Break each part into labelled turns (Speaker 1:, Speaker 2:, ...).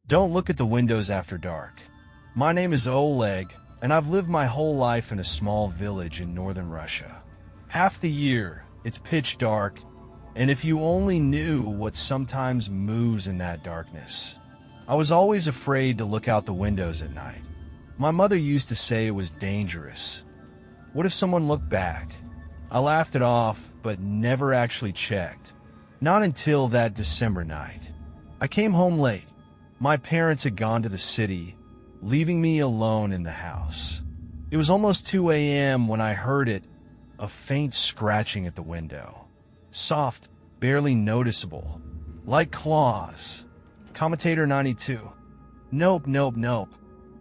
Speaker 1: Don't look at the windows after dark. My name is Oleg, and I've lived my whole life in a small village in northern Russia. Half the year, it's pitch dark, and if you only knew what sometimes moves in that darkness. I was always afraid to look out the windows at night. My mother used to say it was dangerous. What if someone looked back? I laughed it off, but never actually checked. Not until that December night. I came home late. My parents had gone to the city, leaving me alone in the house. It was almost 2 a.m. when I heard it, a faint scratching at the window. Soft, barely noticeable, like claws. Commentator 92. Nope.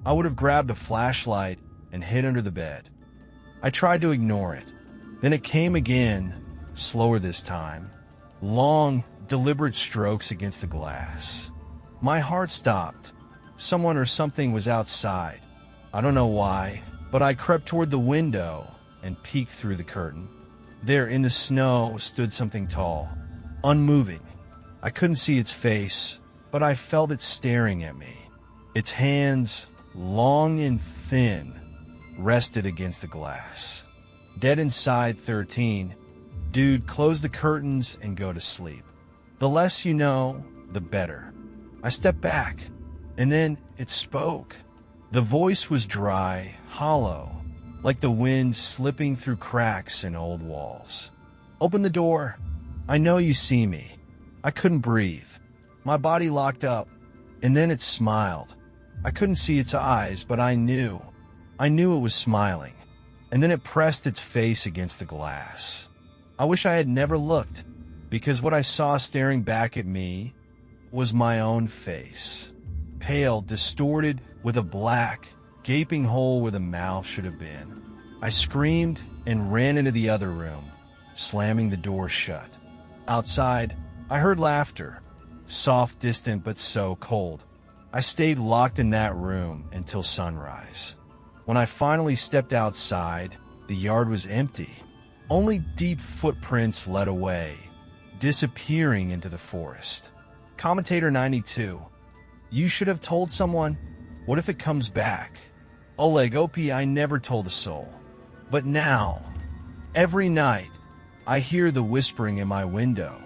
Speaker 1: I would have grabbed a flashlight and hid under the bed. I tried to ignore it. Then it came again, slower this time. Long, deliberate strokes against the glass. My heart stopped. Someone or something was outside. I don't know why, but I crept toward the window and peeked through the curtain. There in the snow stood something tall, unmoving. I couldn't see its face, but I felt it staring at me. Its hands, long and thin, rested against the glass. Dead inside 13. Dude, close the curtains and go to sleep. The less you know, the better. I stepped back, and then it spoke. The voice was dry, hollow, like the wind slipping through cracks in old walls. Open the door. I know you see me. I couldn't breathe. My body locked up, and then it smiled. I couldn't see its eyes, but I knew. I knew it was smiling. And then it pressed its face against the glass. I wish I had never looked, because what I saw staring back at me was my own face. Pale, distorted, with a black, gaping hole where the mouth should have been. I screamed and ran into the other room, slamming the door shut. Outside, I heard laughter, soft, distant, but so cold. I stayed locked in that room until sunrise. When I finally stepped outside, the yard was empty. Only deep footprints led away, disappearing into the forest. Commentator 92. You should have told someone. What if it comes back? Oleg, I never told a soul. But now, every night, I hear the whispering in my window.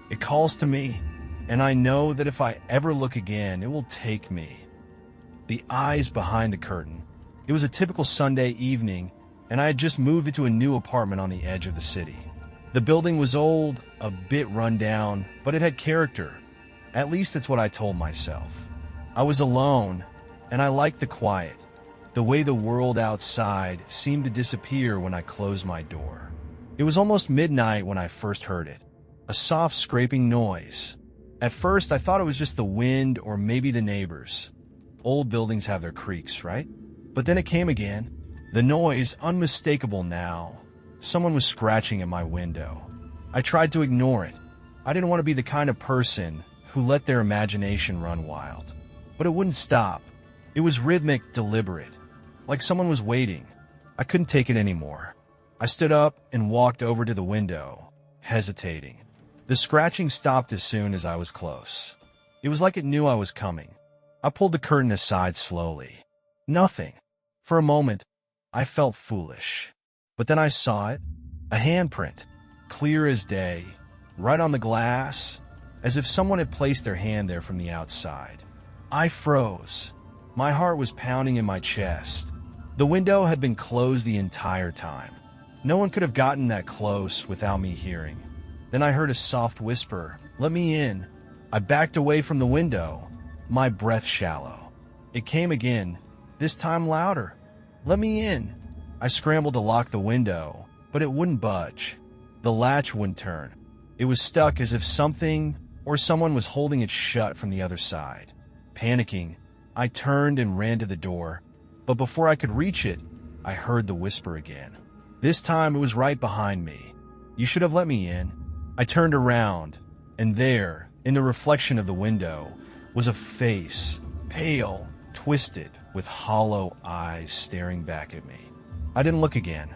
Speaker 1: It calls to me, and I know that if I ever look again, it will take me. The eyes behind the curtain. It was a typical Sunday evening, and I had just moved into a new apartment on the edge of the city. The building was old, a bit run down, but it had character. At least that's what I told myself. I was alone, and I liked the quiet, the way the world outside seemed to disappear when I closed my door. It was almost midnight when I first heard it, a soft scraping noise. At first, I thought it was just the wind or maybe the neighbors. Old buildings have their creaks, right? But then it came again. The noise, unmistakable now. Someone was scratching at my window. I tried to ignore it. I didn't want to be the kind of person who let their imagination run wild. But it wouldn't stop. It was rhythmic, deliberate, like someone was waiting. I couldn't take it anymore. I stood up and walked over to the window, hesitating. The scratching stopped as soon as I was close. It was like it knew I was coming. I pulled the curtain aside slowly. Nothing. For a moment, I felt foolish. But then I saw it, a handprint, clear as day, right on the glass, as if someone had placed their hand there from the outside. I froze. My heart was pounding in my chest. The window had been closed the entire time. No one could have gotten that close without me hearing. Then I heard a soft whisper, "Let me in." I backed away from the window, my breath shallow. It came again, this time louder. "Let me in." I scrambled to lock the window, but it wouldn't budge. The latch wouldn't turn. It was stuck as if something or someone was holding it shut from the other side. Panicking, I turned and ran to the door, but before I could reach it, I heard the whisper again. This time it was right behind me. "You should have let me in." I turned around, and there, in the reflection of the window, was a face, pale, twisted, with hollow eyes staring back at me. I didn't look again.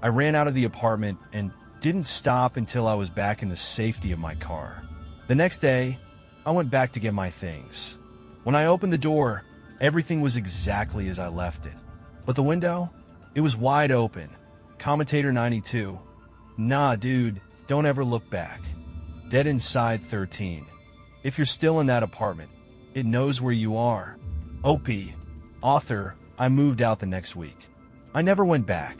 Speaker 1: I ran out of the apartment and didn't stop until I was back in the safety of my car. The next day, I went back to get my things. When I opened the door, everything was exactly as I left it. But the window? It was wide open. Commentator 92. Nah, dude, don't ever look back. Dead Inside 13. If you're still in that apartment, it knows where you are. OP. Author, I moved out the next week. I never went back.